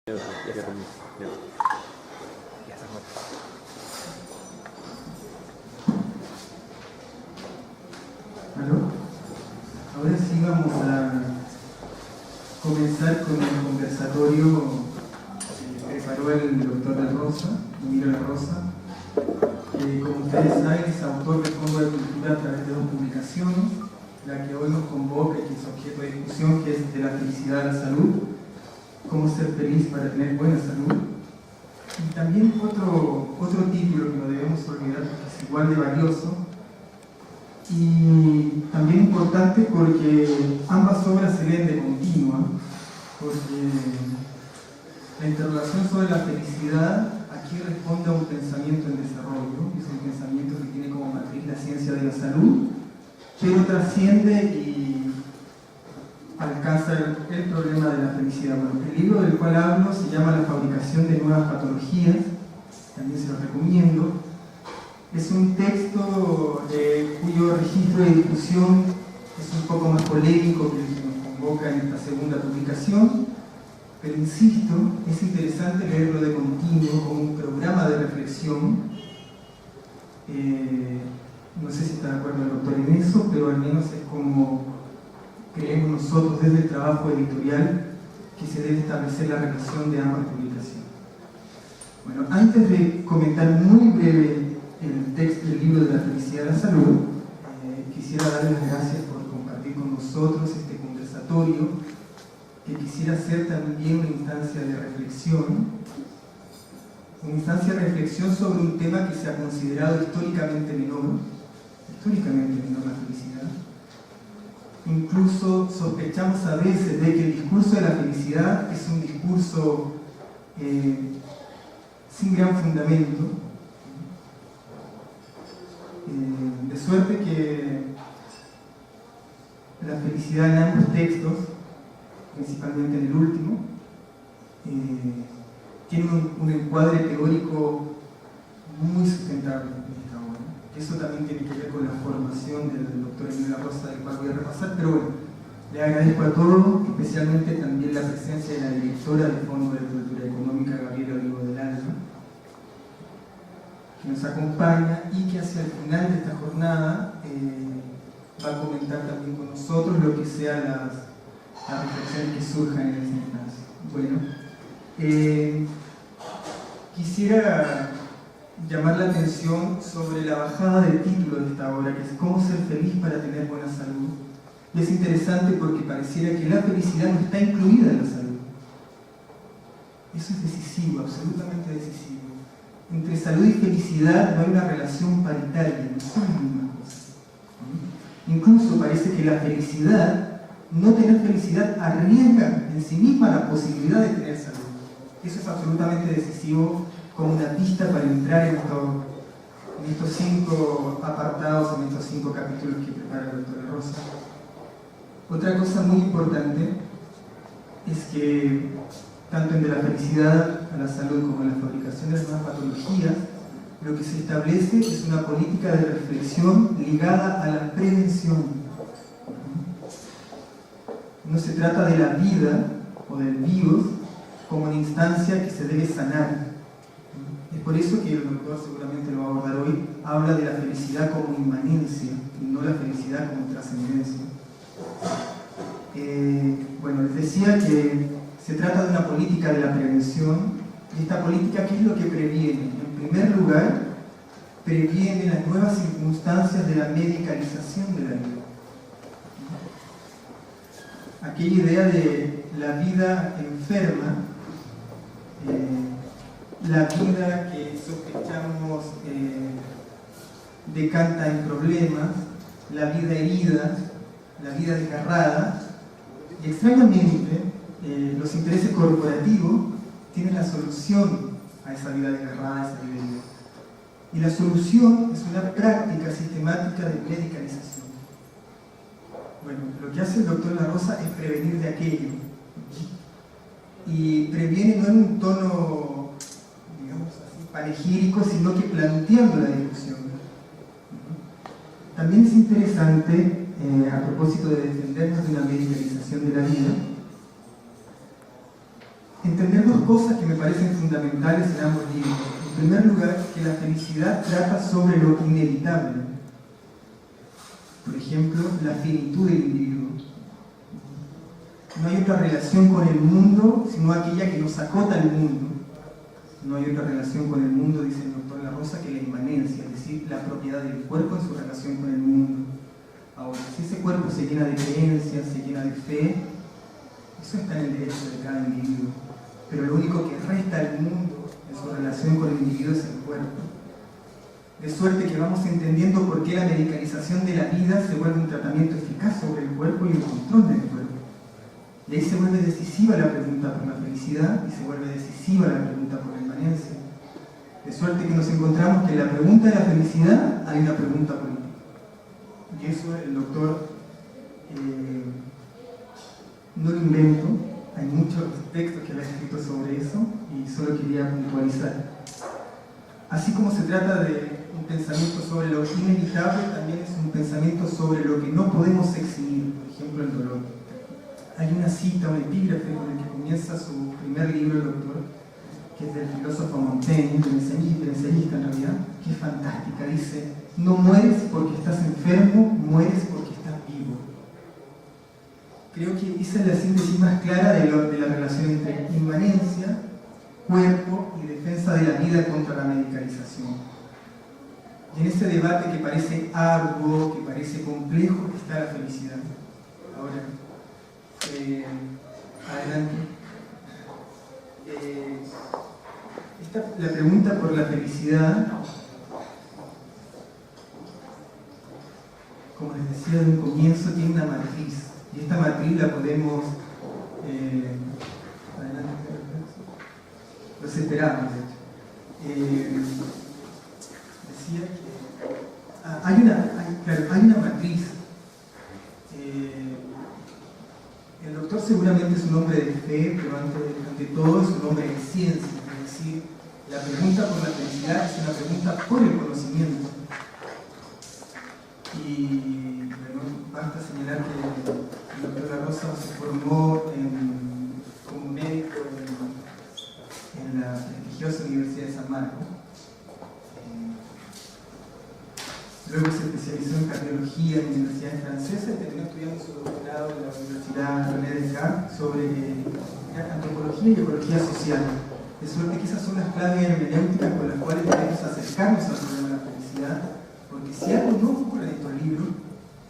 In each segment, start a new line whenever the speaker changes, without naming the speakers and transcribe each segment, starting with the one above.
¿Aló? Ahora sí vamos a comenzar con el conversatorio que preparó el doctor La Rosa, Emilio La Rosa. Como ustedes saben, es autor del Fondo de Cultura a través de 2 publicaciones, la que hoy nos convoca y que es objeto de discusión, que es de la felicidad a la salud, cómo ser feliz para tener buena salud. Y también otro título que no debemos olvidar, porque es igual de valioso y también importante, porque ambas obras se leen de continua, porque la interrogación sobre la felicidad aquí responde a un pensamiento en desarrollo, es un pensamiento que tiene como matriz la ciencia de la salud, pero trasciende y alcanza el problema de la felicidad. Bueno, el libro del cual hablo se llama La fabricación de nuevas patologías, también se lo recomiendo. Es un texto cuyo registro de discusión es un poco más polémico que el que nos convoca en esta segunda publicación, pero insisto, es interesante leerlo de continuo como un programa de reflexión. No sé si está de acuerdo el doctor en eso, pero al menos es como creemos nosotros desde el trabajo editorial que se debe establecer la relación de ambas publicaciones. Bueno, antes de comentar muy breve el texto del libro de la felicidad de la salud, quisiera darles las gracias por compartir con nosotros este conversatorio, que quisiera ser también una instancia de reflexión sobre un tema que se ha considerado históricamente menor la felicidad. Incluso sospechamos a veces de que el discurso de la felicidad es un discurso sin gran fundamento, de suerte que la felicidad en ambos textos, principalmente en el último, tiene un encuadre teórico muy sustentable en esta obra. Eso también tiene que ver con la formación del doctor Emilio La Rosa, del cual voy a repasar, pero bueno, le agradezco a todos, especialmente también la presencia de la directora del Fondo de Cultura Económica, Gabriela Olivo del Alba, que nos acompaña y que hacia el final de esta jornada va a comentar también con nosotros lo que sean las reflexiones que surjan en esta instancia. Bueno, quisiera llamar la atención sobre la bajada del título de esta obra, que es ¿Cómo ser feliz para tener buena salud? Y es interesante porque pareciera que la felicidad no está incluida en la salud. Eso es decisivo, absolutamente decisivo. Entre salud y felicidad no hay una relación paritaria, no son las mismas cosas. Incluso parece que la felicidad, no tener felicidad, arriesga en sí misma la posibilidad de tener salud. Eso es absolutamente decisivo como una pista para entrar en estos 5 apartados, en estos 5 capítulos que prepara el doctor La Rosa. Otra cosa muy importante es que tanto en de la felicidad a la salud como en la fabricación de las nuevas patologías, lo que se establece es una política de reflexión ligada a la prevención. No se trata de la vida o del virus como una instancia que se debe sanar. Es por eso que el doctor, seguramente lo va a abordar hoy, habla de la felicidad como inmanencia y no la felicidad como trascendencia. Bueno, les decía que se trata de una política de la prevención, y esta política, ¿qué es lo que previene? En primer lugar, previene las nuevas circunstancias de la medicalización de la vida. Aquella idea de la vida enferma, la vida que sospechamos decanta en problemas, la vida herida, la vida desgarrada, y extrañamente los intereses corporativos tienen la solución a esa vida desgarrada, a esa vida herida. Y la solución es una práctica sistemática de medicalización. Bueno, lo que hace el doctor La Rosa es prevenir de aquello. Y previene no en un tono, digamos así, panegírico, sino que planteando la discusión. También es interesante, a propósito de defendernos de una medicalización de la vida, entender dos cosas que me parecen fundamentales en ambos libros. En primer lugar, que la felicidad trata sobre lo inevitable. Por ejemplo, la finitud del individuo. No hay otra relación con el mundo sino aquella que nos acota al mundo. No hay otra relación con el mundo, dice el doctor La Rosa, que la inmanencia, es decir, la propiedad del cuerpo en su relación con el mundo. Ahora, si ese cuerpo se llena de creencias, se llena de fe, eso está en el derecho de cada individuo. Pero lo único que resta al mundo en su relación con el individuo es el cuerpo. De suerte que vamos entendiendo por qué la medicalización de la vida se vuelve un tratamiento eficaz sobre el cuerpo y el control del cuerpo. Y ahí se vuelve decisiva la pregunta por la felicidad y se vuelve decisiva la pregunta por la inmanencia. De suerte que nos encontramos que en la pregunta de la felicidad hay una pregunta política. Y eso el doctor no lo invento, hay muchos textos que él ha escrito sobre eso y solo quería puntualizar. Así como se trata de un pensamiento sobre lo inevitable, también es un pensamiento sobre lo que no podemos eximir, por ejemplo el dolor. Hay una cita, un epígrafe con el que comienza su primer libro, el doctor, que es del filósofo Montaigne, del ensayista en realidad, que es fantástica. Dice: no mueres porque estás enfermo, mueres porque estás vivo. Creo que esa es la síntesis más clara de la relación entre inmanencia, cuerpo y defensa de la vida contra la medicalización. Y en ese debate que parece arduo, que parece complejo, está la felicidad. Ahora, adelante. La pregunta por la felicidad, como les decía de un comienzo, tiene una matriz. Y esta matriz la podemos... adelante. Los esperamos, de hecho. Decía que hay una matriz. El doctor seguramente es un hombre de fe, pero ante todo es un hombre de ciencia. Es decir, la pregunta por la felicidad es una pregunta por el conocimiento. Y bueno, basta señalar que el doctor La Rosa se formó como médico en la prestigiosa Universidad de San Marcos. Luego se especializó en cardiología en universidades francesas y terminó estudiando su doctorado en la Universidad René Descartes sobre antropología y ecología social. De suerte que esas son las claves hermenéuticas con las cuales debemos acercarnos al problema de la felicidad, porque si algo no ocurre en estos libros,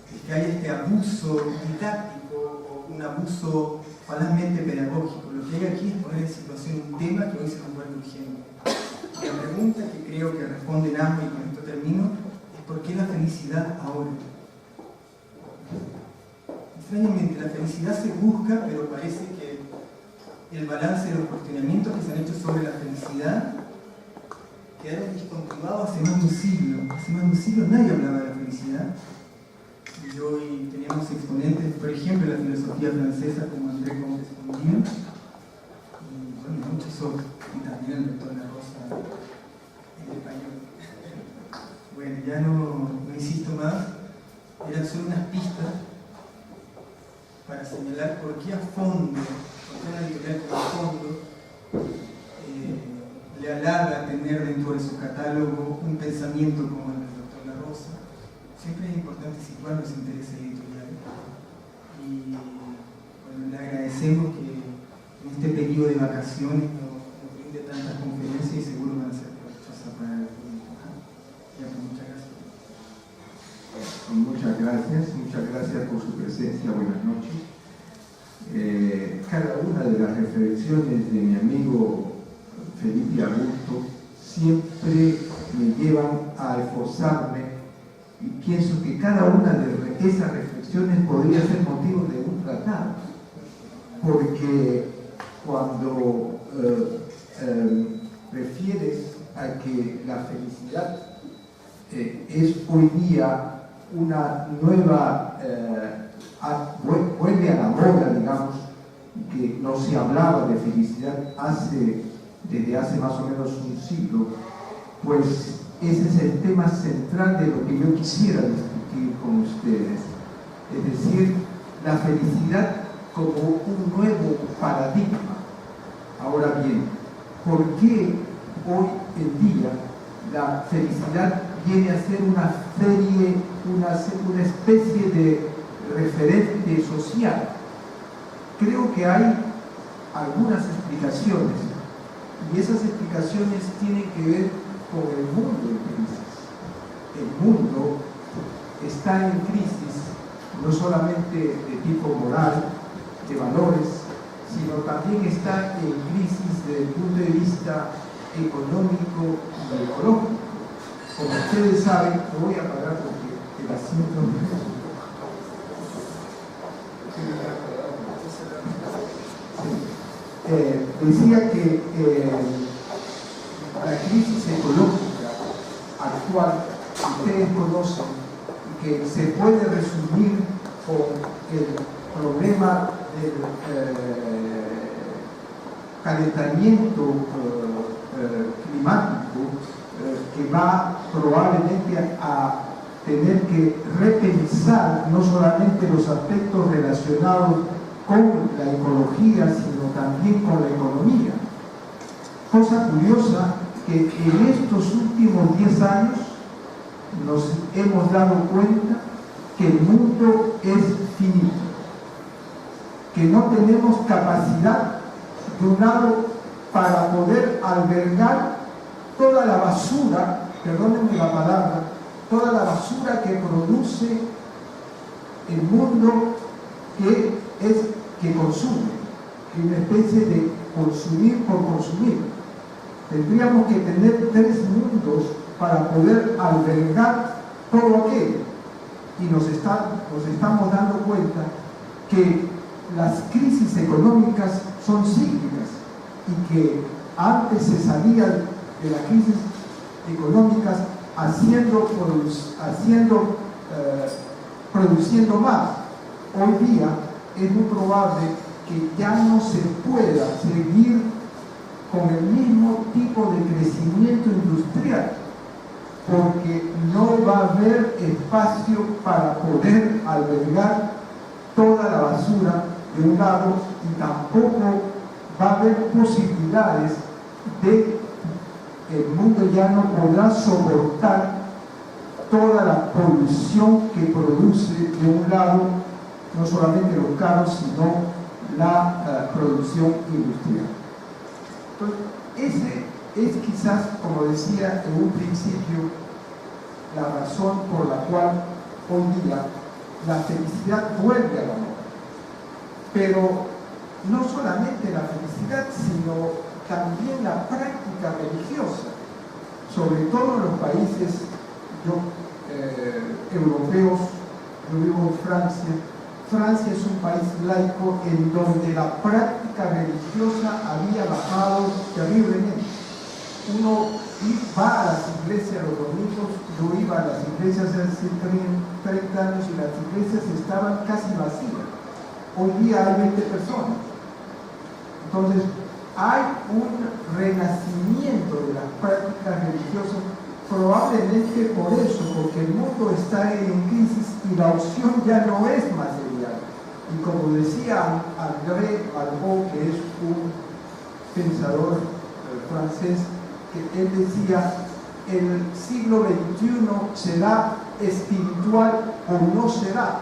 es que hay este abuso didáctico o un abuso falazmente pedagógico. Lo que hay aquí es poner en situación un tema que hoy se nos vuelve urgente. La pregunta que creo que responden ambos, y con esto termino, ¿por qué la felicidad ahora? Extrañamente, la felicidad se busca, pero parece que el balance de los cuestionamientos que se han hecho sobre la felicidad quedaron discontinuados hace más de un siglo. Hace más de un siglo nadie hablaba de la felicidad. Y hoy tenemos exponentes, por ejemplo, de la filosofía francesa como André Comte-Sponville, y bueno, muchos otros, y también el doctor La Rosa en español. Bueno, ya no insisto más, eran solo unas pistas para señalar por qué a fondo, por qué una editorial como a fondo le halaga tener dentro de su catálogo un pensamiento como el del doctor La Rosa. Siempre es importante situar los intereses editoriales. Y bueno, le agradecemos que en este periodo de vacaciones nos brinde tantas conferencias y seguro van a ser provechosas para el público.
Muchas gracias por su presencia, buenas noches. Cada una de las reflexiones de mi amigo Felipe Augusto siempre me llevan a esforzarme y pienso que cada una de esas reflexiones podría ser motivo de un tratado, porque cuando refieres a que la felicidad es hoy día una nueva, vuelve a la moda, digamos, que no se hablaba de felicidad desde hace más o menos un siglo, pues ese es el tema central de lo que yo quisiera discutir con ustedes. Es decir, la felicidad como un nuevo paradigma. Ahora bien, ¿por qué hoy en día la felicidad viene a ser una serie, una especie de referente social? Creo que hay algunas explicaciones, y esas explicaciones tienen que ver con el mundo en crisis. El mundo está en crisis no solamente de tipo moral, de valores, sino también está en crisis desde el punto de vista económico y ecológico. Como ustedes saben, lo voy a apagar porque el asiento no es un poco. Decía que la crisis ecológica actual, ustedes conocen, que se puede resumir con el problema del calentamiento climático, que va probablemente a tener que repensar no solamente los aspectos relacionados con la ecología, sino también con la economía. Cosa curiosa que en estos últimos 10 años nos hemos dado cuenta que el mundo es finito, que no tenemos capacidad, de un lado, para poder albergar toda la basura, perdónenme la palabra, toda la basura que produce el mundo, que consume, una especie de consumir por consumir. Tendríamos que tener 3 mundos para poder albergar todo aquello, y nos estamos dando cuenta que las crisis económicas son cíclicas y que antes se salía de las crisis económicas produciendo más. Hoy día es muy probable que ya no se pueda seguir con el mismo tipo de crecimiento industrial, porque no va a haber espacio para poder albergar toda la basura de un lado, y tampoco va a haber posibilidades de el mundo ya no podrá soportar toda la polución que produce de un lado, no solamente los carros, sino la producción industrial. Entonces, ese es quizás, como decía en un principio, la razón por la cual hoy día la felicidad vuelve a la moda. Pero no solamente la felicidad, sino también la práctica religiosa, sobre todo en los países europeos. Yo vivo en Francia. Francia es un país laico en donde la práctica religiosa había bajado terriblemente. Uno va a las iglesias los domingos, yo iba a las iglesias hace 30 años y las iglesias estaban casi vacías. Hoy día hay 20 personas. Entonces, hay un renacimiento de las prácticas religiosas, probablemente por eso, porque el mundo está en crisis y la opción ya no es material. Y como decía André Malraux, que es un pensador francés, que él decía, el siglo XXI será espiritual o no será,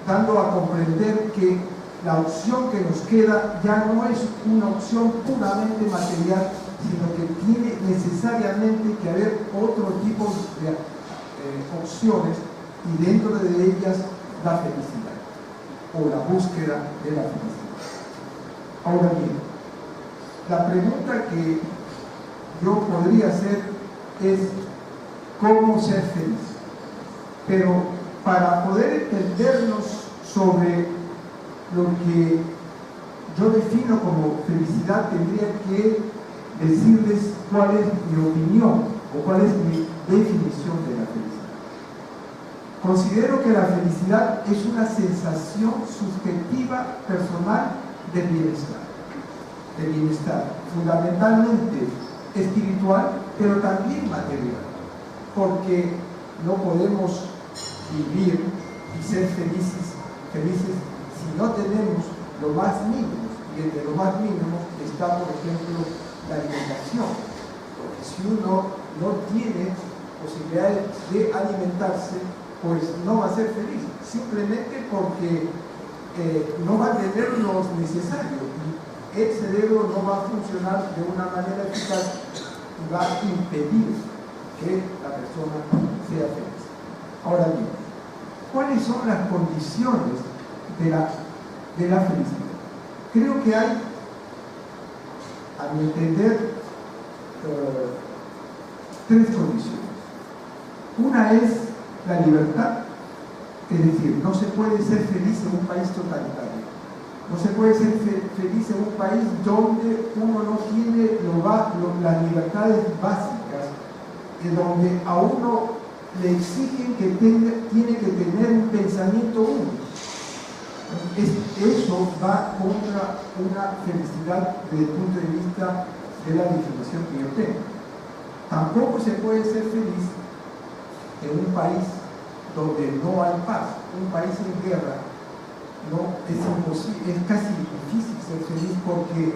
dando a comprender que la opción que nos queda ya no es una opción puramente material, sino que tiene necesariamente que haber otro tipo de opciones, y dentro de ellas la felicidad o la búsqueda de la felicidad. Ahora bien, la pregunta que yo podría hacer es ¿cómo ser feliz? Pero para poder entendernos sobre lo que yo defino como felicidad, tendría que decirles cuál es mi opinión o cuál es mi definición de la felicidad. Considero que la felicidad es una sensación subjetiva personal de bienestar, fundamentalmente espiritual, pero también material, porque no podemos vivir y ser felices si no tenemos lo más mínimo, y entre lo más mínimo está, por ejemplo, la alimentación. Porque si uno no tiene posibilidades de alimentarse, pues no va a ser feliz, simplemente porque no va a tener lo necesario y el cerebro no va a funcionar de una manera eficaz y va a impedir que la persona sea feliz. Ahora bien, ¿cuáles son las condiciones de la felicidad? Creo que hay, a mi entender, tres condiciones. Una es la libertad, es decir, no se puede ser feliz en un país totalitario. No se puede ser feliz en un país donde uno no tiene las libertades básicas, donde a uno le exigen que tiene que tener un pensamiento único. Eso va contra una felicidad desde el punto de vista de la definición que yo tengo. Tampoco se puede ser feliz en un país donde no hay paz, un país en guerra. No, es imposible, es casi difícil ser feliz porque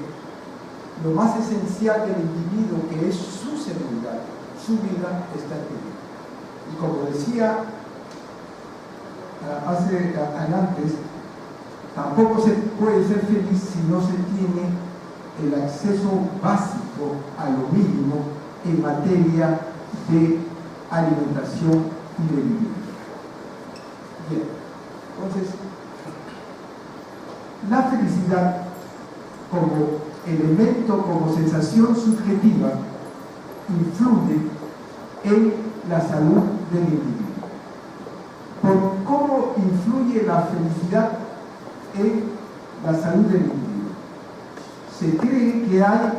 lo más esencial del individuo, que es su seguridad, su vida, está en peligro. Y como decía antes, tampoco se puede ser feliz si no se tiene el acceso básico a lo mínimo en materia de alimentación y de vivienda. Bien, entonces, la felicidad como elemento, como sensación subjetiva, influye en la salud del individuo. ¿Por cómo influye la felicidad en la salud del individuo? Se cree que hay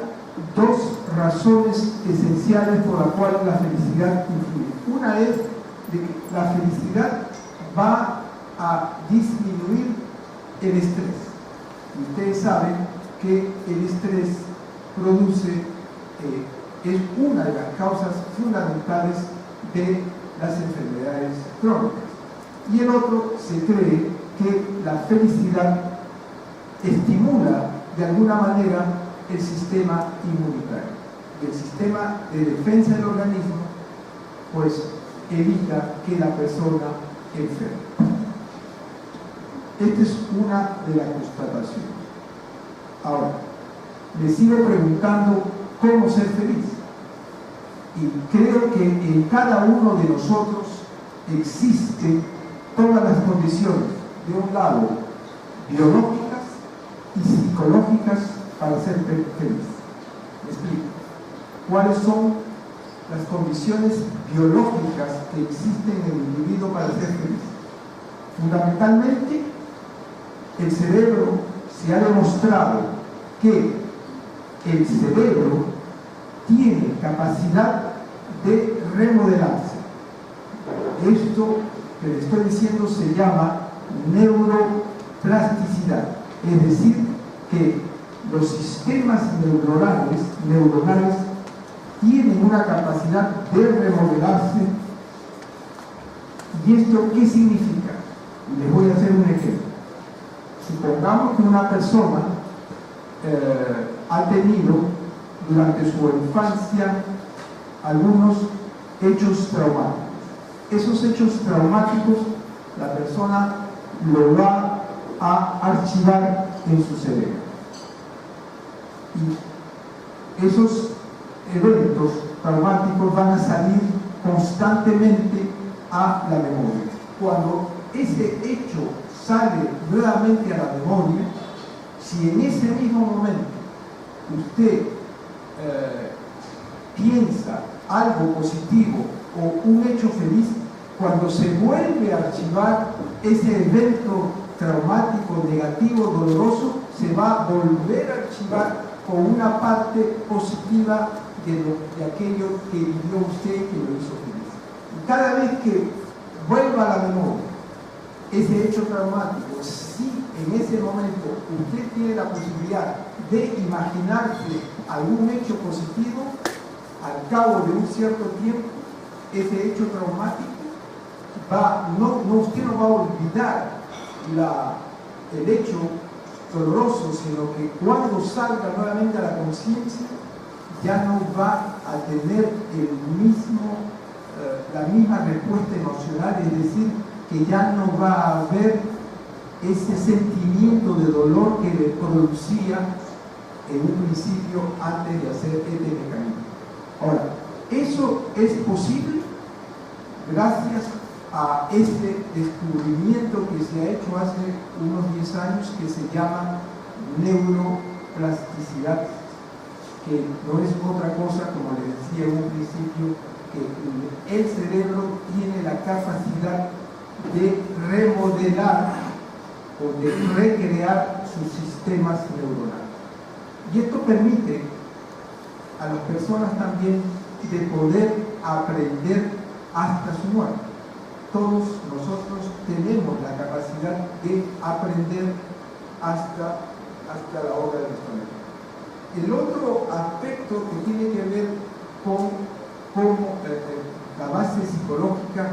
dos razones esenciales por las cuales la felicidad influye. Una es de que la felicidad va a disminuir el estrés. Y ustedes saben que el estrés es una de las causas fundamentales de las enfermedades crónicas. Y el otro, se cree que la felicidad estimula de alguna manera el sistema inmunitario. Y el sistema de defensa del organismo, pues, evita que la persona enferme. Esta es una de las constataciones. Ahora, me sigo preguntando cómo ser feliz. Y creo que en cada uno de nosotros existen todas las condiciones, de un lado, biológicas y psicológicas para ser feliz. ¿Me explico? ¿Cuáles son las condiciones biológicas que existen en el individuo para ser feliz? Fundamentalmente, el cerebro, se ha demostrado que el cerebro tiene capacidad de remodelarse. Esto que le estoy diciendo se llama neuroplasticidad, es decir, que los sistemas neuronales tienen una capacidad de remodelarse. ¿Y esto qué significa? Les voy a hacer un ejemplo. Supongamos que una persona ha tenido durante su infancia algunos hechos traumáticos. Esos hechos traumáticos la persona lo va a archivar en su cerebro. Y esos eventos traumáticos van a salir constantemente a la memoria. Cuando ese hecho sale nuevamente a la memoria, si en ese mismo momento usted piensa algo positivo o un hecho feliz, cuando se vuelve a archivar ese evento traumático, negativo, doloroso, se va a volver a archivar con una parte positiva de aquello que vivió usted que lo hizo feliz. Y cada vez que vuelva a la memoria ese hecho traumático, si en ese momento usted tiene la posibilidad de imaginarse algún hecho positivo, al cabo de un cierto tiempo, ese hecho traumático usted no va a olvidar el hecho doloroso, sino que cuando salga nuevamente a la conciencia ya no va a tener la misma respuesta emocional, es decir, que ya no va a haber ese sentimiento de dolor que le producía en un principio antes de hacer este mecanismo. Ahora, eso es posible gracias a este descubrimiento que se ha hecho hace unos 10 años que se llama neuroplasticidad, que no es otra cosa, como les decía en un principio, que el cerebro tiene la capacidad de remodelar o de recrear sus sistemas neuronales. Y esto permite a las personas también de poder aprender hasta su muerte. Todos nosotros tenemos la capacidad de aprender hasta la hora de nuestra muerte. El otro aspecto que tiene que ver con cómo la base psicológica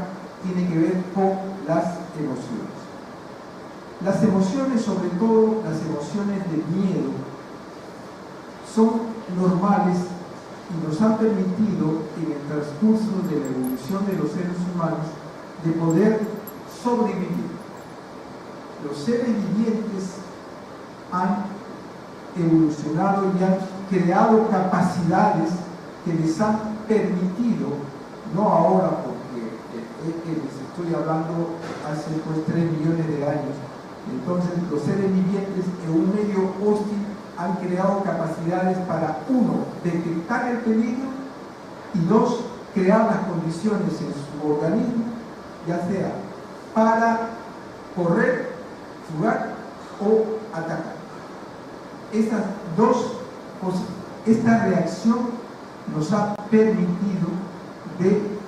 tiene que ver con las emociones. Las emociones, sobre todo las emociones de miedo, son normales y nos han permitido en el transcurso de la evolución de los seres humanos de poder sobrevivir. Los seres vivientes han evolucionado y han creado capacidades que les han permitido, no ahora porque les estoy hablando hace 3 millones de años, entonces los seres vivientes en un medio hostil han creado capacidades para, uno, detectar el peligro y dos, crear las condiciones en su organismo, ya sea para correr, jugar o atacar. Estas dos cosas, esta reacción nos ha permitido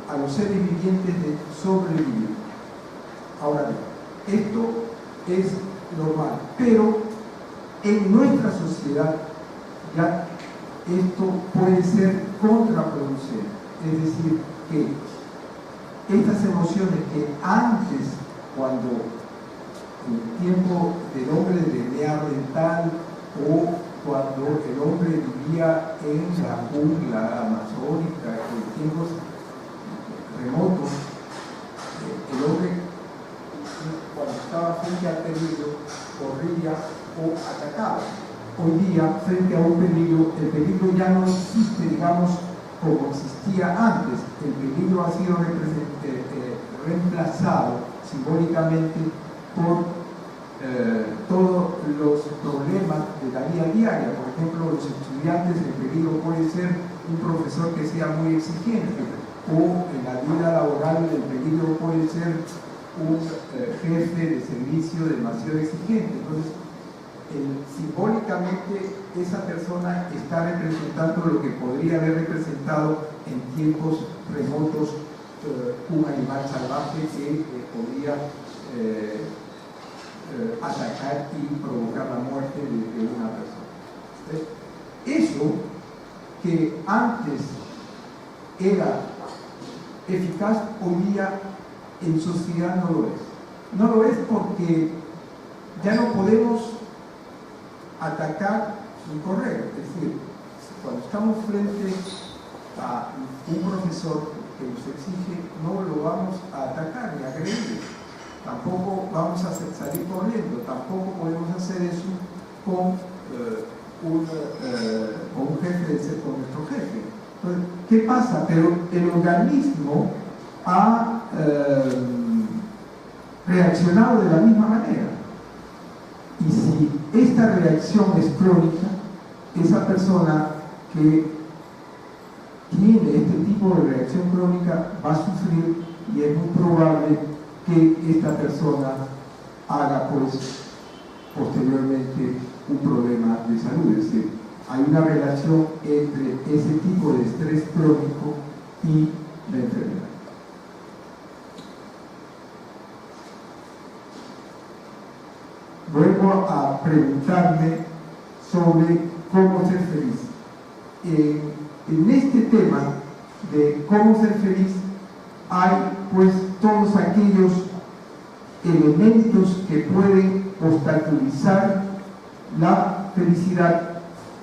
a los seres vivientes de sobrevivir. Ahora bien, esto es normal, pero en nuestra sociedad ya esto puede ser contraproducente, es decir, que estas emociones que antes, cuando en el tiempo del hombre de Neandertal o cuando el hombre vivía en la jungla amazónica, en tiempos remotos, el hombre cuando estaba frente al peligro corría o atacaba. Hoy día, frente a un peligro, el peligro ya no existe, digamos, como existía antes. El peligro ha sido reemplazado simbólicamente por todos los problemas de la vida diaria. Por ejemplo, los estudiantes, el peligro puede ser un profesor que sea muy exigente, o en la vida laboral el peligro puede ser un jefe de servicio demasiado exigente. Entonces, simbólicamente esa persona está representando lo que podría haber representado en tiempos remotos un animal salvaje que podría atacar y provocar la muerte de una persona. Eso que antes era eficaz, hoy día en sociedad no lo es. No lo es porque ya no podemos atacar ni correr. Es decir, cuando estamos frente a un profesor que nos exige, no lo vamos a atacar ni a agredir. Tampoco vamos a salir corriendo, tampoco podemos hacer eso con un jefe, con nuestro jefe. Entonces, ¿qué pasa? Pero el organismo ha reaccionado de la misma manera. Y si esta reacción es crónica, esa persona que tiene este tipo de reacción crónica va a sufrir y es muy probable que esta persona haga pues posteriormente un problema de salud. Es decir, hay una relación entre ese tipo de estrés crónico y la enfermedad. Vuelvo a preguntarme sobre cómo ser feliz. En este tema de cómo ser feliz hay pues todos aquellos elementos que pueden obstaculizar la felicidad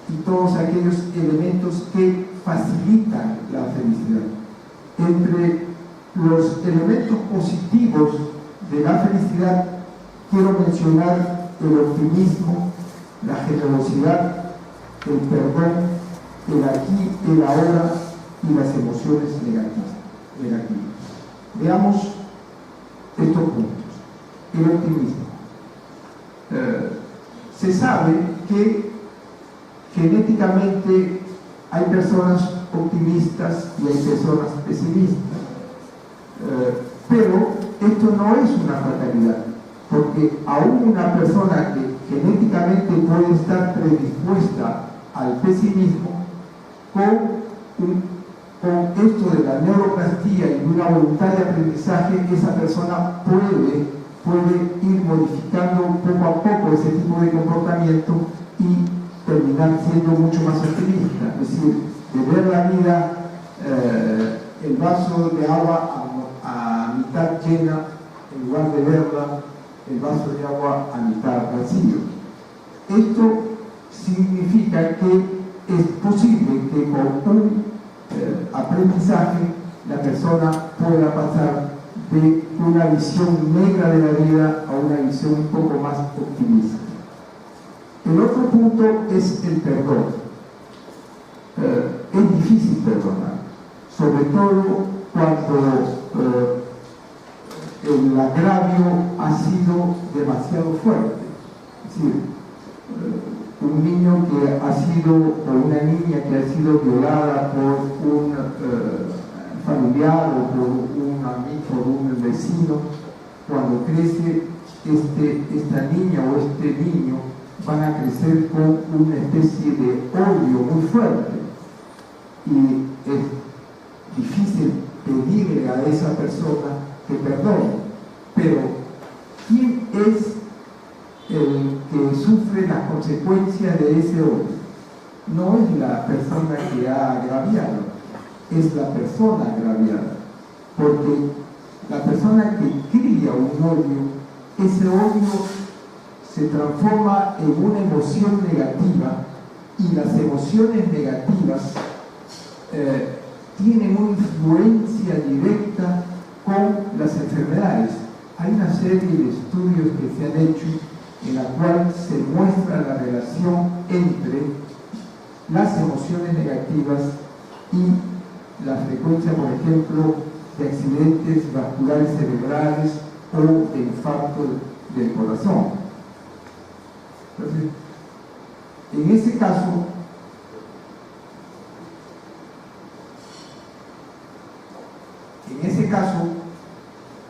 y todos aquellos elementos que facilitan la felicidad. Entre los elementos positivos de la felicidad quiero mencionar el optimismo, la generosidad, el perdón, el aquí, el ahora y las emociones negativas. Veamos estos puntos. El optimismo. Se sabe que genéticamente hay personas optimistas y hay personas pesimistas, pero esto no es una fatalidad, porque aún una persona que genéticamente puede estar predispuesta al pesimismo, con esto de la neuroplastía y una voluntad de aprendizaje, esa persona puede ir modificando poco a poco ese tipo de comportamiento y terminar siendo mucho más optimista, es decir, de ver la vida, el vaso de agua a mitad llena, en lugar de verla, el vaso de agua a mitad vacío. Esto significa que es posible que con un aprendizaje la persona pueda pasar de una visión negra de la vida a una visión un poco más optimista. El otro punto es el perdón. Es difícil perdonar, sobre todo cuando el agravio ha sido demasiado fuerte. Es decir, un niño que ha sido, o una niña que ha sido violada por un familiar o por un amigo, por un vecino, cuando crece esta niña o este niño van a crecer con una especie de odio muy fuerte y es difícil pedirle a esa persona que perdone, pero ¿quién es el que sufre las consecuencias de ese odio? No es la persona que ha agraviado, es la persona agraviada, porque la persona que cría un odio, ese odio se transforma en una emoción negativa y las emociones negativas tienen una influencia directa con las enfermedades. Hay una serie de estudios que se han hecho en la cual se muestra la relación entre las emociones negativas y la frecuencia, por ejemplo, de accidentes vasculares cerebrales o de infarto del corazón. Entonces, en ese caso,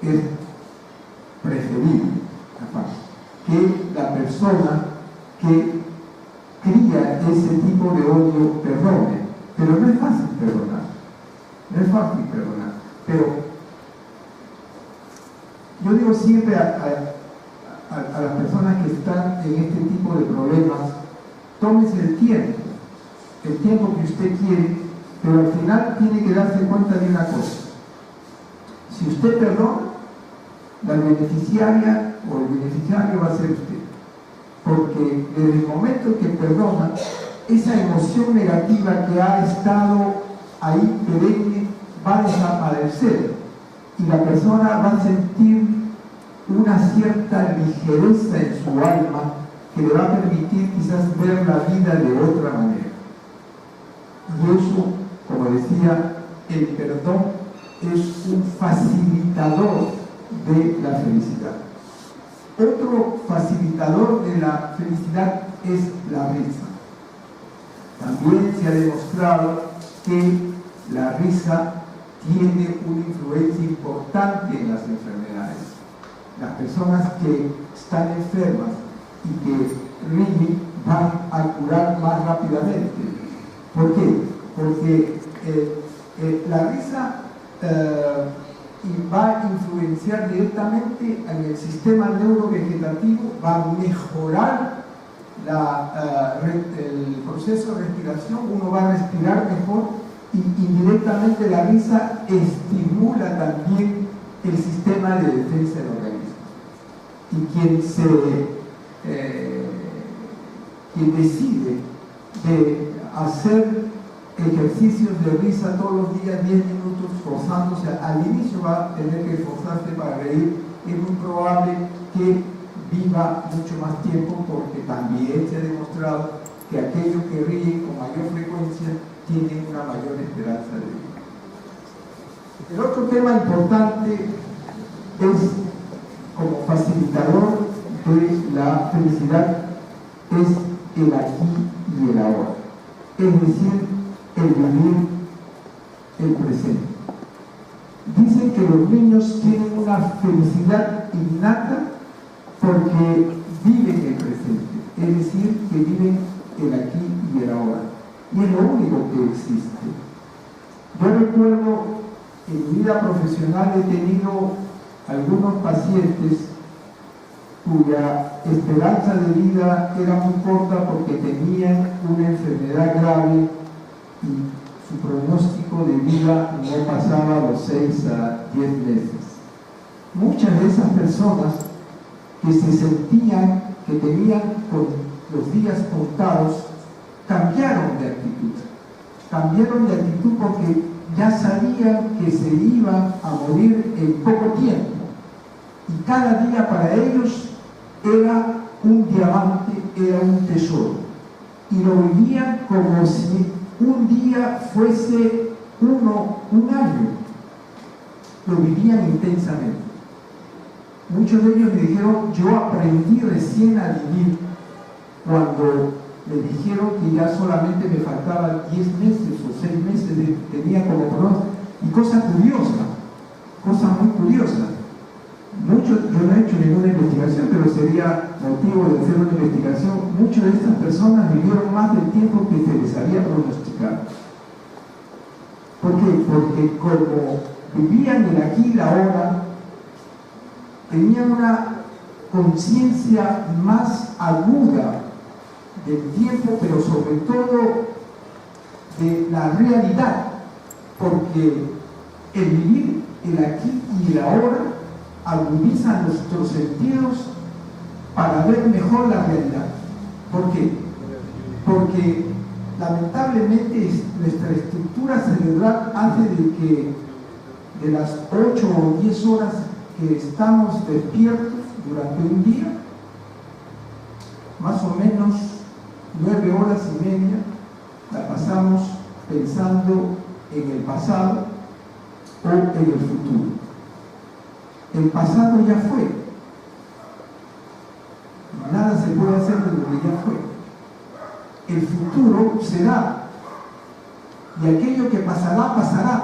es preferible, que la persona que cría ese tipo de odio perdone, pero no es fácil perdonar, pero yo digo siempre a las personas que están en este tipo de problemas, tómese el tiempo que usted quiere, pero al final tiene que darse cuenta de una cosa: si usted perdona, la beneficiaria o el beneficiario va a ser usted, porque desde el momento que perdona, esa emoción negativa que ha estado ahí perenne va a desaparecer y la persona va a sentir una cierta ligereza en su alma que le va a permitir quizás ver la vida de otra manera. Y eso, como decía, el perdón es un facilitador de la felicidad. Otro facilitador de la felicidad es la risa. También se ha demostrado que la risa tiene una influencia importante en las enfermedades. Las personas que están enfermas y que ríen van a curar más rápidamente. ¿Por qué? Porque la risa va a influenciar directamente en el sistema neurovegetativo, va a mejorar el proceso de respiración, uno va a respirar mejor y indirectamente la risa estimula también el sistema de defensa del organismo. Y quien se que decide de hacer ejercicios de risa todos los días, 10 minutos, forzándose, al inicio va a tener que esforzarse para reír, es muy probable que viva mucho más tiempo, porque también se ha demostrado que aquellos que ríen con mayor frecuencia tienen una mayor esperanza de vida. El otro tema importante es, como facilitador de la felicidad, es el aquí y el ahora, es decir, el vivir el presente. Dicen que los niños tienen una felicidad innata porque viven el presente, es decir, que viven el aquí y el ahora, y es lo único que existe. Yo recuerdo en mi vida profesional he tenido algunos pacientes cuya esperanza de vida era muy corta porque tenían una enfermedad grave y su pronóstico de vida no pasaba los 6 a 10 meses. Muchas de esas personas que se sentían que tenían con los días contados cambiaron de actitud. Cambiaron de actitud porque ya sabían que se iban a morir en poco tiempo. Y cada día para ellos era un diamante, era un tesoro. Y lo vivían como si un día fuese un año. Lo vivían intensamente. Muchos de ellos me dijeron, yo aprendí recién a vivir cuando me dijeron que ya solamente me faltaban 10 meses o 6 meses, tenía como pronóstico. Y cosa curiosa, cosa muy curiosa. Yo no he hecho ninguna investigación, pero sería motivo de hacer una investigación. Muchas de estas personas vivieron más del tiempo que se les había pronosticado. ¿Por qué? Porque como vivían el aquí y la ahora, tenían una conciencia más aguda del tiempo, pero sobre todo de la realidad, porque el vivir el aquí y el ahora agudiza nuestros sentidos para ver mejor la realidad. ¿Por qué? Porque lamentablemente nuestra estructura cerebral hace de que de las 8 o 10 horas que estamos despiertos durante un día, más o menos 9 horas y media la pasamos pensando en el pasado o en el futuro. El pasado ya fue. Nada se puede hacer de lo que ya fue. El futuro será. Y aquello que pasará, pasará.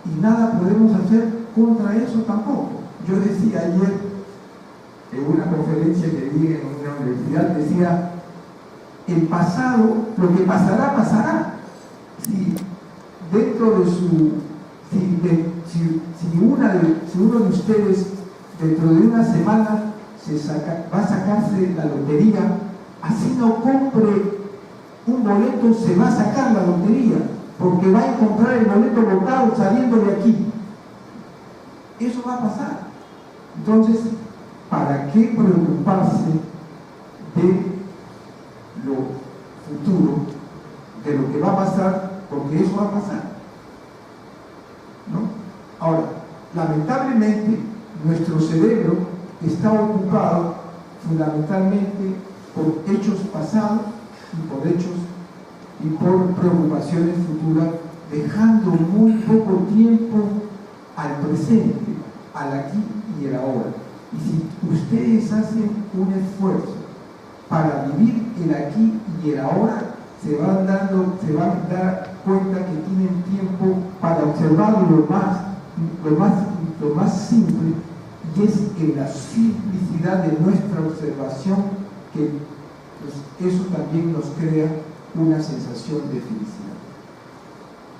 Y nada podemos hacer contra eso tampoco. Yo decía ayer en una conferencia que di en una universidad, decía, el pasado, lo que pasará, pasará. Si dentro de su... Si uno de ustedes dentro de una semana va a sacarse la lotería, así no compre un boleto, se va a sacar la lotería, porque va a encontrar el boleto botado saliendo de aquí. Eso va a pasar. Entonces, ¿para qué preocuparse de lo futuro, de lo que va a pasar? Porque eso va a pasar, ¿no? Ahora, lamentablemente, nuestro cerebro está ocupado fundamentalmente por hechos pasados y por preocupaciones futuras, dejando muy poco tiempo al presente, al aquí y el ahora. Y si ustedes hacen un esfuerzo para vivir el aquí y el ahora, se van a dar cuenta que tienen tiempo para observar lo más simple, y es en la simplicidad de nuestra observación que eso también nos crea una sensación de felicidad.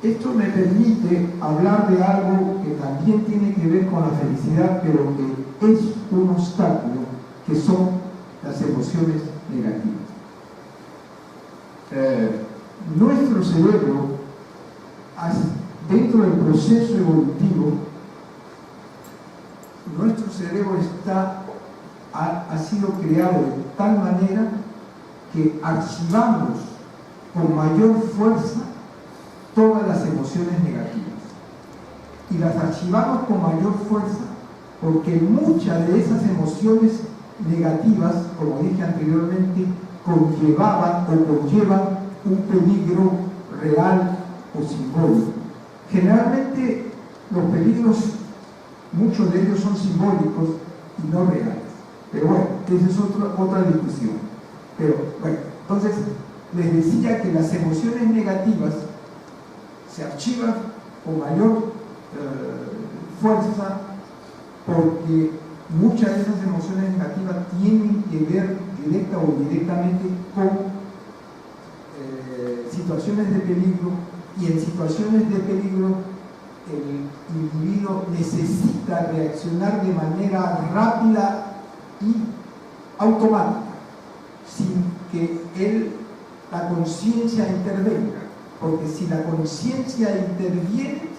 Esto me permite hablar de algo que también tiene que ver con la felicidad, pero que es un obstáculo, que son las emociones negativas. Nuestro cerebro, dentro del proceso evolutivo, nuestro cerebro ha sido creado de tal manera que archivamos con mayor fuerza todas las emociones negativas. Y las archivamos con mayor fuerza porque muchas de esas emociones negativas, como dije anteriormente, conllevaban o conllevan un peligro real o simbólico. Generalmente los peligros, muchos de ellos son simbólicos y no reales. Pero bueno, esa es otra discusión. Pero bueno, entonces les decía que las emociones negativas se archivan con mayor fuerza porque muchas de esas emociones negativas tienen que ver directa o indirectamente con situaciones de peligro, y en situaciones de peligro el individuo necesita reaccionar de manera rápida y automática, sin que la conciencia intervenga, porque si la conciencia interviene,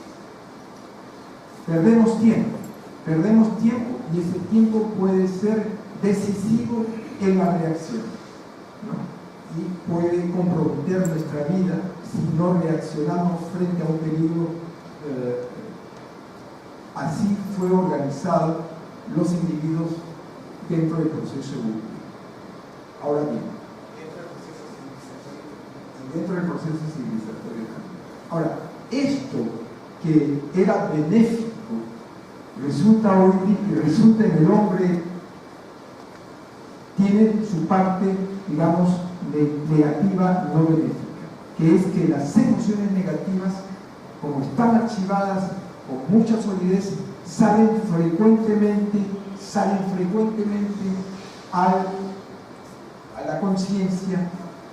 perdemos tiempo y ese tiempo puede ser decisivo en la reacción, ¿no? Y puede comprometer nuestra vida si no reaccionamos frente a un peligro. Así fue organizado los individuos dentro del proceso evolutivo. Ahora bien, dentro del proceso civilizatorio. Ahora, esto que era benéfico resulta en el hombre, tiene su parte, digamos, negativa no benéfica, que es que las emociones negativas, como están archivadas con mucha solidez, salen frecuentemente a la conciencia,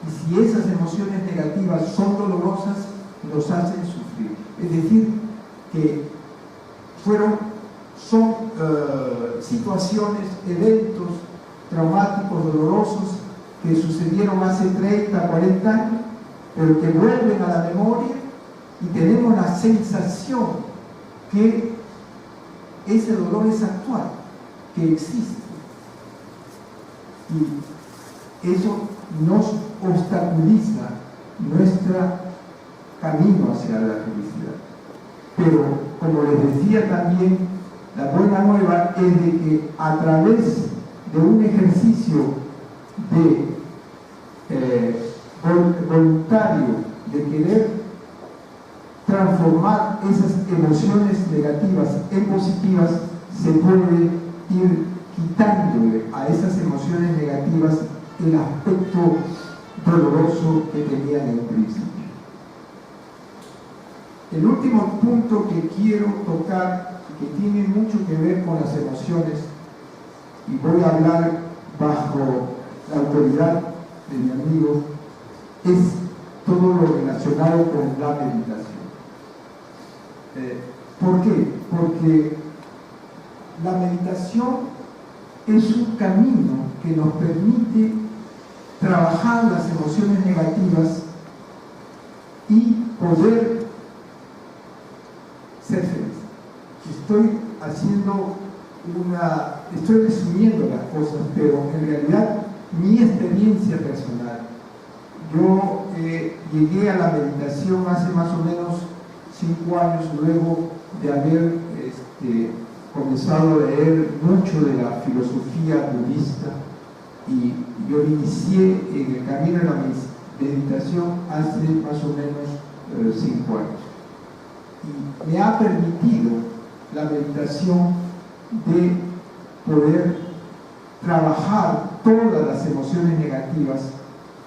y si esas emociones negativas son dolorosas, nos hacen sufrir. Es decir, que son situaciones, eventos traumáticos, dolorosos, que sucedieron hace 30, 40 años, pero que vuelven a la memoria y tenemos la sensación que ese dolor es actual, que existe. Y eso nos obstaculiza nuestro camino hacia la felicidad. Pero, como les decía también, la buena nueva es de que a través de un ejercicio voluntario de querer transformar esas emociones negativas en positivas, se puede ir quitándole a esas emociones negativas el aspecto doloroso que tenían en un principio. El último punto que quiero tocar, que tiene mucho que ver con las emociones, y voy a hablar bajo la autoridad de mi amigo, es todo lo relacionado con la meditación. ¿Por qué? Porque la meditación es un camino que nos permite trabajar las emociones negativas y poder ser feliz. Estoy resumiendo las cosas, pero en realidad mi experiencia personal, yo llegué a la meditación hace más o menos 5 años, luego de haber comenzado a leer mucho de la filosofía budista, y yo inicié en el camino de la meditación hace más o menos 5 años. Y me ha permitido la meditación de poder trabajar todas las emociones negativas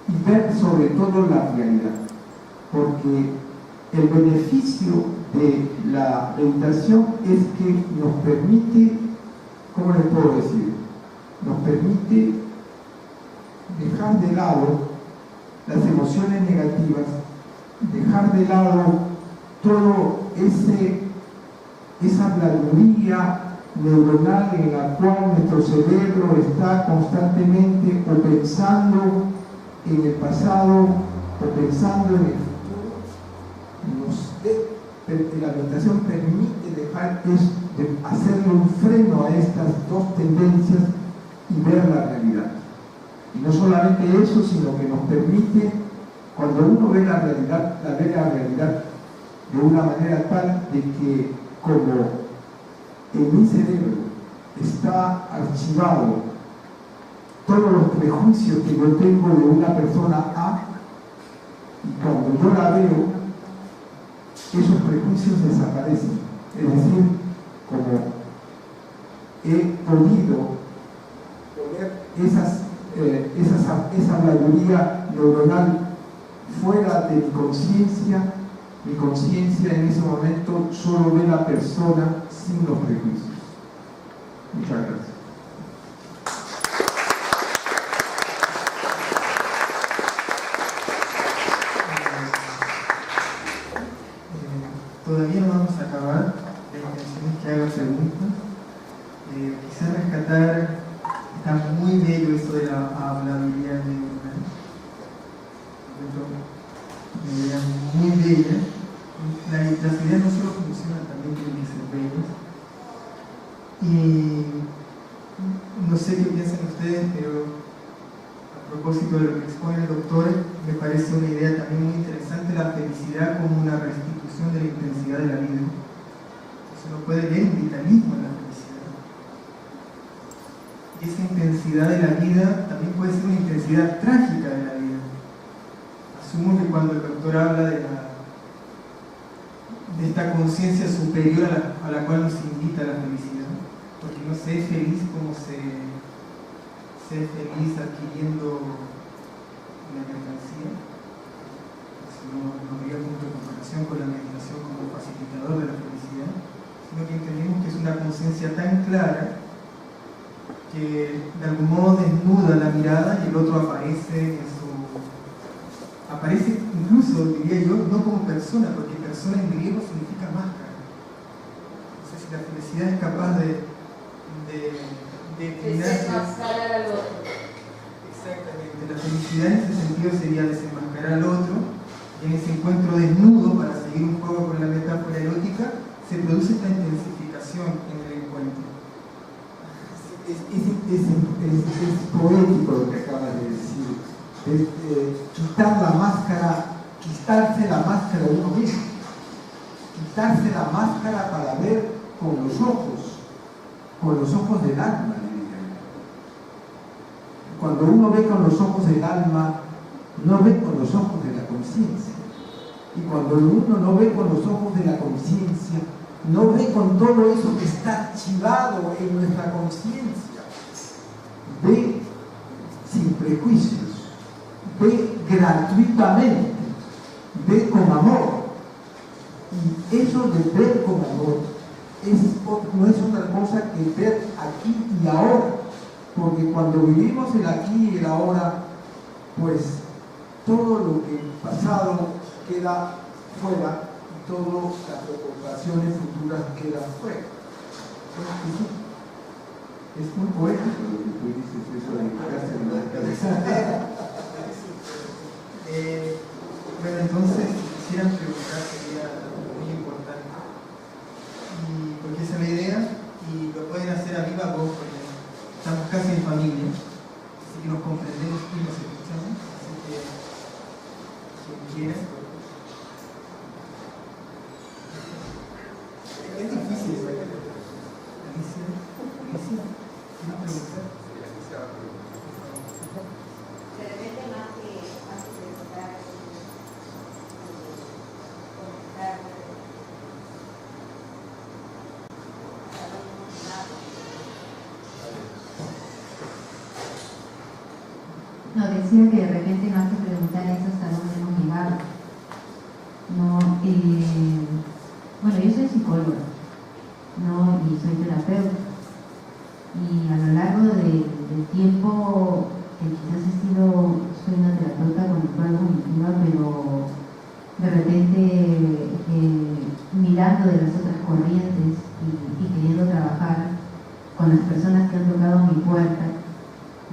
y ver sobre todo la realidad, porque el beneficio de la meditación es que nos permite, ¿cómo les puedo decir? Nos permite dejar de lado las emociones negativas, dejar de lado todo esa blanduría neuronal en la cual nuestro cerebro está constantemente o pensando en el pasado o pensando en el futuro. La meditación permite hacerle un freno a estas dos tendencias y ver la realidad. Y no solamente eso, sino que nos permite, cuando uno ve la realidad de una manera tal de que como en mi cerebro está archivado todos los prejuicios que yo tengo de una persona A, y cuando yo la veo, esos prejuicios desaparecen. Es decir, como he podido poner esa habladuría neuronal fuera de mi conciencia en ese momento solo ve la persona sin los prejuicios. Muchas gracias.
Todavía no vamos a acabar. La intención es que haga preguntas. Quizás rescatar, está muy bello eso de la hablabilidad neuronal. Una idea muy bella. Las ideas no solo funcionan, también tienen que ser bellas. Y no sé qué piensan ustedes, pero a propósito de lo que expone el doctor, me parece una idea también muy interesante, la felicidad como una restitución de la intensidad de la vida. Entonces uno puede ver un vitalismo en la felicidad. Y esa intensidad de la vida también puede ser una intensidad trágica de la vida. Asumo que cuando el doctor habla de esta conciencia superior a la cual nos invita la felicidad, porque no se es feliz como ser feliz adquiriendo una mercancía, no habría punto de comparación con la meditación como facilitador de la felicidad, sino que entendemos que es una conciencia tan clara que de algún modo desnuda la mirada y el otro aparece incluso, diría yo, no como persona, porque persona en griego significa máscara. Entonces, si la felicidad es capaz de
desenmascarar al otro.
Exactamente, la felicidad en ese sentido sería desenmascarar al otro, y en ese encuentro desnudo, para seguir un poco con la metáfora erótica, se produce esta intensificación en el encuentro.
Es poético lo que acabas de decir. Quitar la máscara, quitarse la máscara de uno mismo, quitarse la máscara para ver con los ojos del alma. Cuando uno ve con los ojos del alma, no ve con los ojos de la conciencia. Y cuando uno no ve con los ojos de la conciencia, no ve con todo eso que está archivado en nuestra conciencia. Ve sin prejuicios, ve gratuitamente, ve con amor. Y eso de ver con amor no es otra cosa que ver aquí y ahora. Porque cuando vivimos el aquí y el ahora, pues todo lo que pasado queda fuera y todas las preocupaciones futuras quedan fuera. Es muy poético lo que tú dices, eso de quitarse la cabeza.
Bueno, entonces, quisiera preguntar, sería muy importante. Porque esa es la idea, y lo pueden hacer a viva voz, porque estamos casi en familia, así que nos comprendemos y nos escuchamos. Así que, quien quiera. Es difícil, ¿verdad? Alicia, ¿quieres preguntar?
De repente más que preguntar, comentar,
no, decía que de repente más que preguntar eso hasta dónde hemos llegado. No, bueno, yo soy psicóloga, ¿no? Y soy terapeuta. Y a lo largo del tiempo, quizás soy una terapeuta conductual cognitiva, pero de repente mirando de las otras corrientes y queriendo trabajar con las personas que han tocado mi puerta,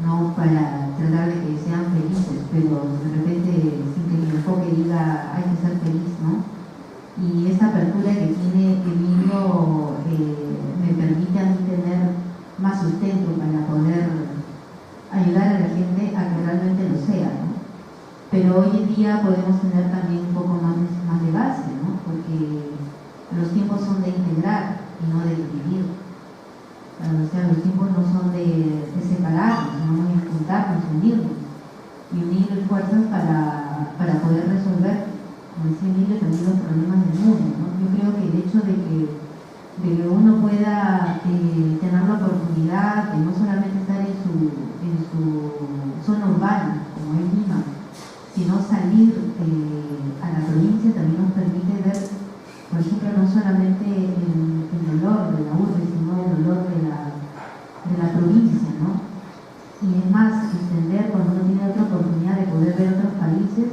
no para tratar de que sean felices, pero de repente sin que mi enfoque diga hay que ser feliz, ¿no? Y esa apertura que tiene Emilio me permite a mí tener más sustento para poder ayudar a la gente a que Pero hoy en día podemos tener también un poco más de base, ¿no? Porque los tiempos son de integrar y no de dividir. O sea, los tiempos no son de separarnos, no de juntarnos, unirnos y unir fuerzas para poder resolver, como decía Emilio, también los problemas del mundo, ¿no? Yo creo que el hecho de que uno pueda tener la oportunidad de no solamente estar en su zona urbana, como es Lima, sino salir a la provincia también nos permite ver, por ejemplo, no solamente el dolor de la urbe, sino el dolor de la provincia, ¿no? Y es más, extender cuando uno tiene otra oportunidad de poder ver otros países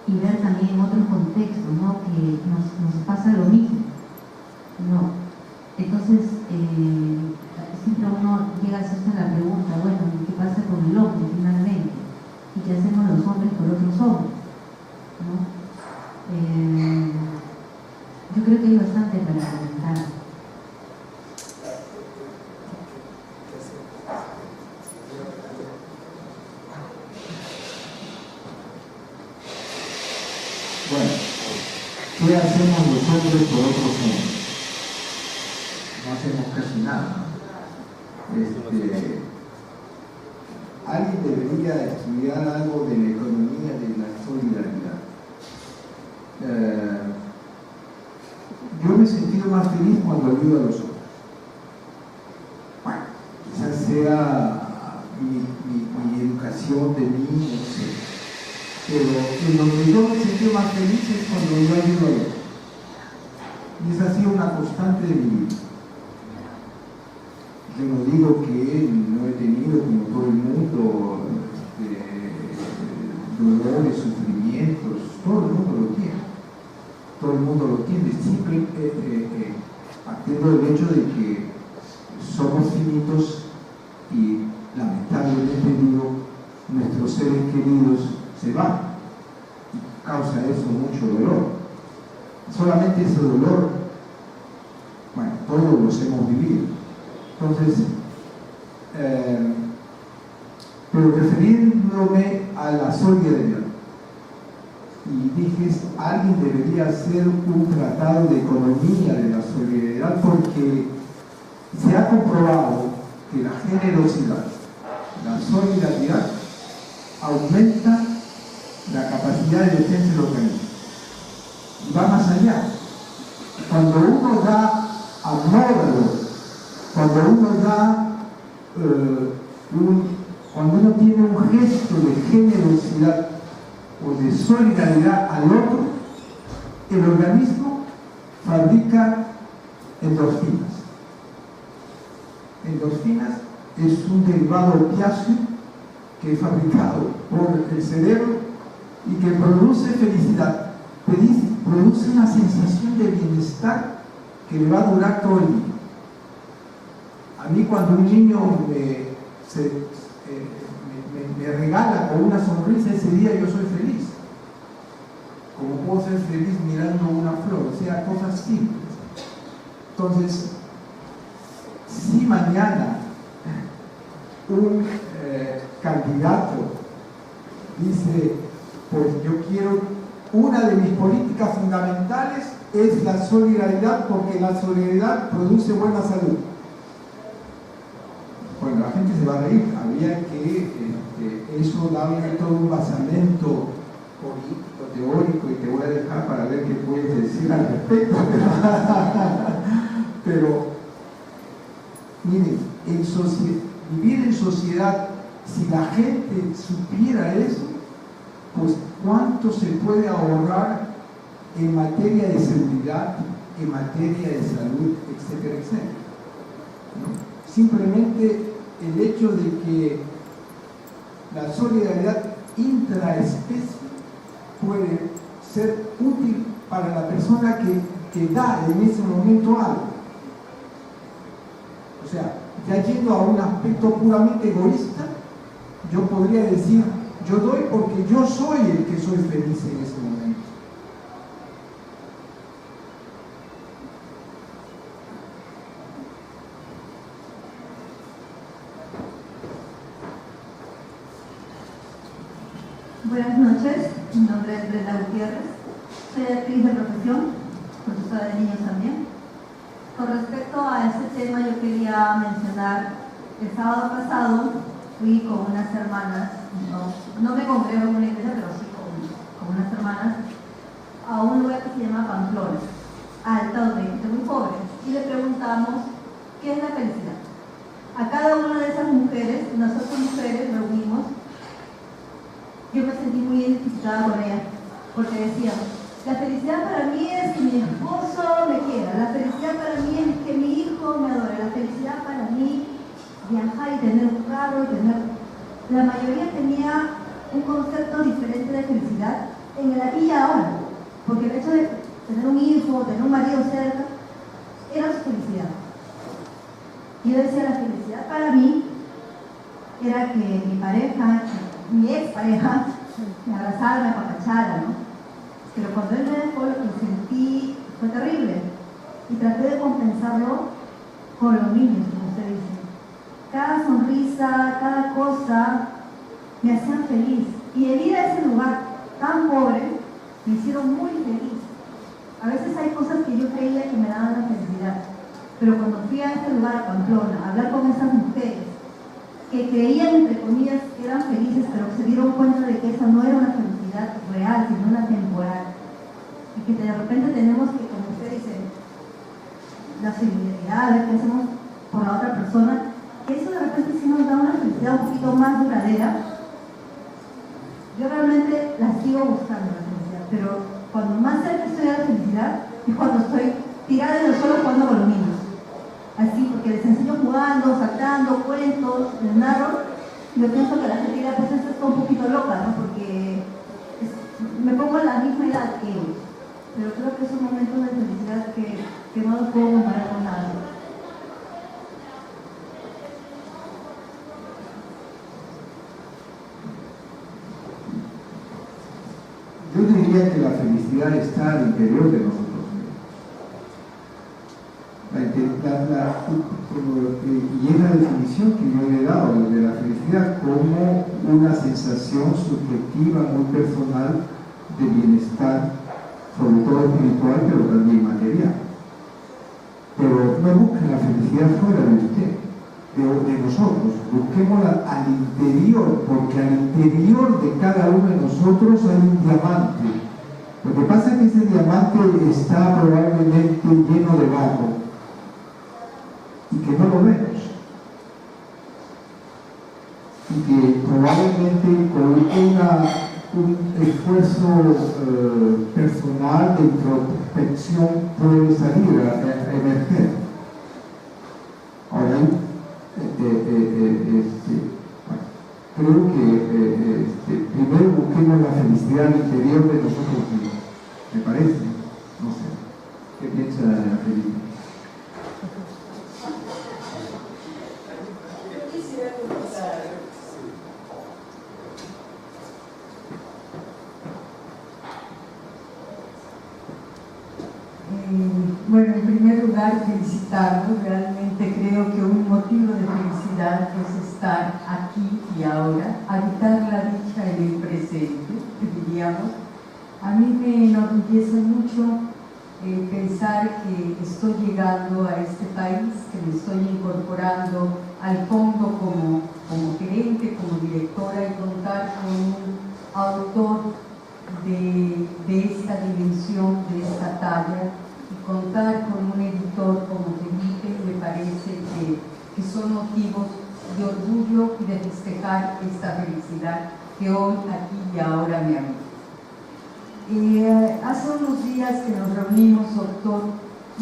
y ver también otros contextos, ¿no? Que nos pasa lo mismo, ¿no? Entonces, siempre uno llega a hacerse la pregunta, bueno, ¿qué pasa con el hombre finalmente? ¿Y qué hacemos los hombres por otros hombres? ¿No? Yo creo que hay bastante para comentar.
Bueno, ¿qué hacemos los hombres por otros hombres? No hacemos casi nada. Alguien debería estudiar algo de la economía de la solidaridad. Yo me he sentido más feliz cuando ayudo a los otros. Bueno, quizás sea mi educación de mí, no sé. Pero en donde yo me he sentido más feliz es cuando yo ayudo a los otros. Y esa ha sido una constante de mi vida. Yo no digo que no he tenido, como todo el mundo, dolores, sufrimientos, todo el mundo lo tiene. Todo el mundo lo tiene, siempre partiendo del hecho de que somos finitos y lamentablemente digo, nuestros seres queridos se van y causa eso mucho dolor. Solamente ese dolor, bueno, todos los hemos vivido. Entonces, pero refiriéndome a la solidaridad, y dije, alguien debería hacer un tratado de economía de la solidaridad porque se ha comprobado que la generosidad, la solidaridad, aumenta la capacidad de defensa del organismo. Y va más allá. Cuando uno da amor, cuando uno da, cuando uno tiene un gesto de generosidad o de solidaridad al otro, el organismo fabrica endorfinas. Endorfinas es un derivado opiáceo que es fabricado por el cerebro y que produce felicidad, produce una sensación de bienestar que le va a durar todo el día. A mí cuando un niño me regala con una sonrisa, ese día yo soy feliz. Como puedo ser feliz mirando una flor, o sea, cosas simples. Entonces, si mañana un candidato dice, pues yo quiero, una de mis políticas fundamentales es la solidaridad porque la solidaridad produce buena salud. Bueno, la gente se va a reír, habría que eso darle todo un basamento político, teórico, y te voy a dejar para ver qué puedes decir al respecto. Pero miren, vivir en sociedad, si la gente supiera eso, pues cuánto se puede ahorrar en materia de seguridad, en materia de salud, etcétera, etcétera, ¿no? Simplemente el hecho de que la solidaridad intraespecie puede ser útil para la persona que da en ese momento algo. O sea, ya yendo a un aspecto puramente egoísta, yo podría decir, yo doy porque yo soy el que soy feliz en ese momento.
Buenas noches, mi nombre es Brenda Gutiérrez, soy actriz de profesión, profesora de niños también. Con respecto a este tema yo quería mencionar, el sábado pasado fui con unas hermanas, no me congrego en una iglesia, pero sí con unas hermanas, a un lugar que se llama Pamplona, alta, donde hay gente muy pobre, y le preguntamos qué es la felicidad. A cada una de esas mujeres, nosotras mujeres reunimos. Yo me sentí muy identificada con ella, porque decíamos, la felicidad para mí es que mi esposo me quiera, la felicidad para mí es que mi hijo me adore, la felicidad para mí viajar y tener un carro y tener... La mayoría tenía un concepto diferente de felicidad en el aquí y ahora, porque el hecho de tener un hijo, tener un marido cerca, era su felicidad. Y yo decía, la felicidad para mí era que mi pareja, mi expareja, me abrazara, me apapachara, ¿no? Pero cuando él me dejó, lo que sentí fue terrible. Y traté de compensarlo con los niños, como usted dice. Cada sonrisa, cada cosa me hacían feliz. Y el ir a ese lugar tan pobre me hicieron muy feliz. A veces hay cosas que yo creía que me daban la felicidad. Pero cuando fui a ese lugar, a Pamplona, a hablar con esas mujeres, que creían, entre comillas, que eran felices, pero se dieron cuenta de que esa no era una felicidad real, sino una temporal. Y que de repente tenemos que, como usted dice, la solidaridad que hacemos por la otra persona, que eso de repente sí nos da una felicidad un poquito más duradera. Yo realmente la sigo buscando, la felicidad, pero cuando más cerca estoy de la felicidad es cuando estoy tirada en el suelo jugando con los niños. Así, porque les enseño jugando, saltando, cuentos, les narro. Yo pienso que la gente dirá, pues esto está un poquito loca, ¿no? Porque me pongo a la misma edad que ellos. Pero creo que son momentos de felicidad que no los puedo comparar con nada.
Yo diría que la felicidad está al interior de nosotros. Y es la definición que yo le he dado de la felicidad como una sensación subjetiva muy personal de bienestar, sobre todo espiritual, pero también material. Pero no busquen la felicidad fuera de usted, de nosotros, busquémosla al interior, porque al interior de cada uno de nosotros hay un diamante. Lo que pasa es que ese diamante está probablemente lleno de barro y que no lo vemos, y que probablemente con un esfuerzo personal de introspección puede salir a emerger. Ahora, creo que primero busquemos la felicidad al interior de nosotros mismos, ¿me parece? No sé, ¿qué piensa Felipe?
Bueno, en primer lugar, felicitarlos. Realmente creo que un motivo de felicidad es estar aquí y ahora, habitar la dicha en el presente, diríamos. A mí me enorgullece mucho pensar que estoy llegando a este país, que me estoy incorporando al fondo como gerente, como directora, y contar con un autor de esta dimensión, de esta talla, y contar con un editor como Felipe, me parece que son motivos de orgullo y de festejar esta felicidad que hoy, aquí y ahora me habita. Hace unos días que nos reunimos, doctor,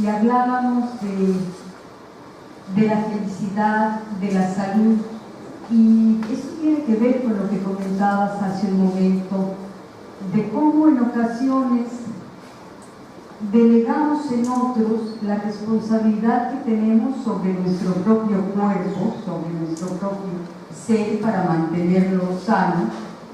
y hablábamos de la felicidad, de la salud, y eso tiene que ver con lo que comentabas hace un momento, de cómo en ocasiones delegamos en otros la responsabilidad que tenemos sobre nuestro propio cuerpo, sobre nuestro propio ser, para mantenerlo sano,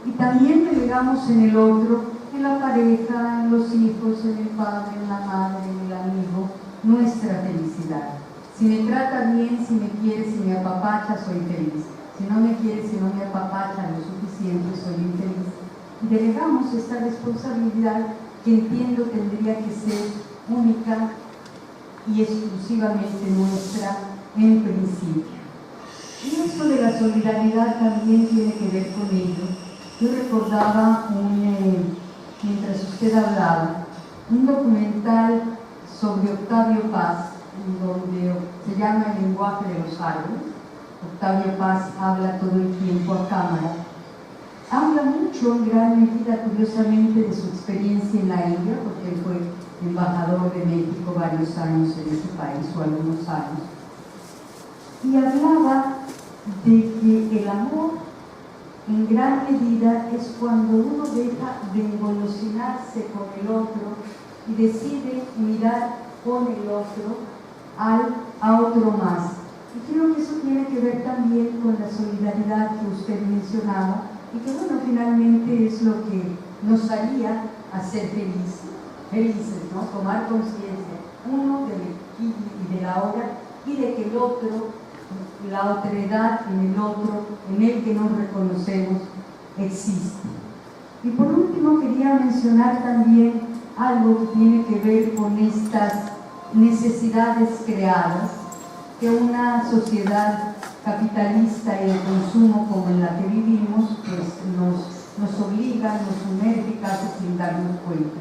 y también delegamos en el otro, en la pareja, en los hijos, en el padre, en la madre, en el amigo, nuestra felicidad. Si me trata bien, si me quiere, si me apapacha, soy feliz. Si no me quiere, si no me apapacha lo suficiente, soy infeliz. Y delegamos esta responsabilidad que entiendo tendría que ser única y exclusivamente nuestra en principio. Y esto de la solidaridad también tiene que ver con ello. Yo recordaba, mientras usted hablaba, un documental sobre Octavio Paz, donde se llama El lenguaje de los árboles. Octavio Paz habla todo el tiempo a cámara. Habla mucho, en gran medida, curiosamente, de su experiencia en la India, porque él fue embajador de México varios años en ese país, o algunos años. Y hablaba de que el amor, en gran medida, es cuando uno deja de engolosinarse con el otro y decide mirar con el otro a otro más. Y creo que eso tiene que ver también con la solidaridad que usted mencionaba y que, bueno, finalmente es lo que nos haría a ser felices, ¿no? Tomar conciencia, uno del aquí y de la ahora, y de que el otro, la otredad en el otro, en el que nos reconocemos, existe. Y por último quería mencionar también algo que tiene que ver con estas necesidades creadas que una sociedad capitalista y de consumo como en la que vivimos pues nos obliga, nos sumerge casi sin darnos cuenta.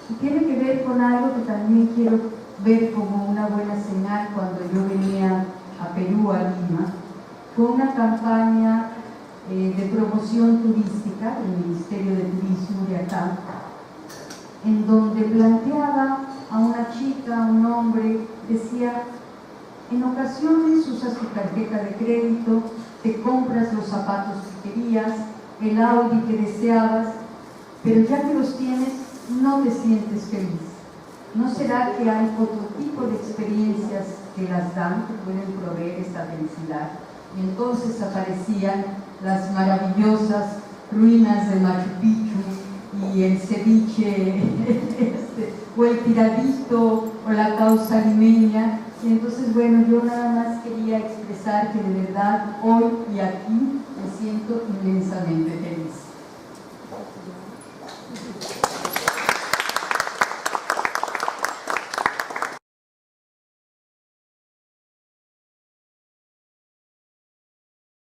Y tiene que ver con algo que también quiero ver como una buena señal cuando yo venía a Perú, a Lima, con una campaña de promoción turística del Ministerio de Turismo de acá, en donde planteaba a una chica, a un hombre, decía: en ocasiones usas tu tarjeta de crédito, te compras los zapatos que querías, el Audi que deseabas, pero ya que los tienes, no te sientes feliz. ¿No será que hay otro tipo de experiencias que las dan, que pueden proveer esta felicidad? Y entonces aparecían las maravillosas ruinas de Machu Picchu y el ceviche o el tiradito o la causa limeña. Y entonces, bueno, yo nada más quería expresar que de verdad hoy y aquí me siento inmensamente feliz.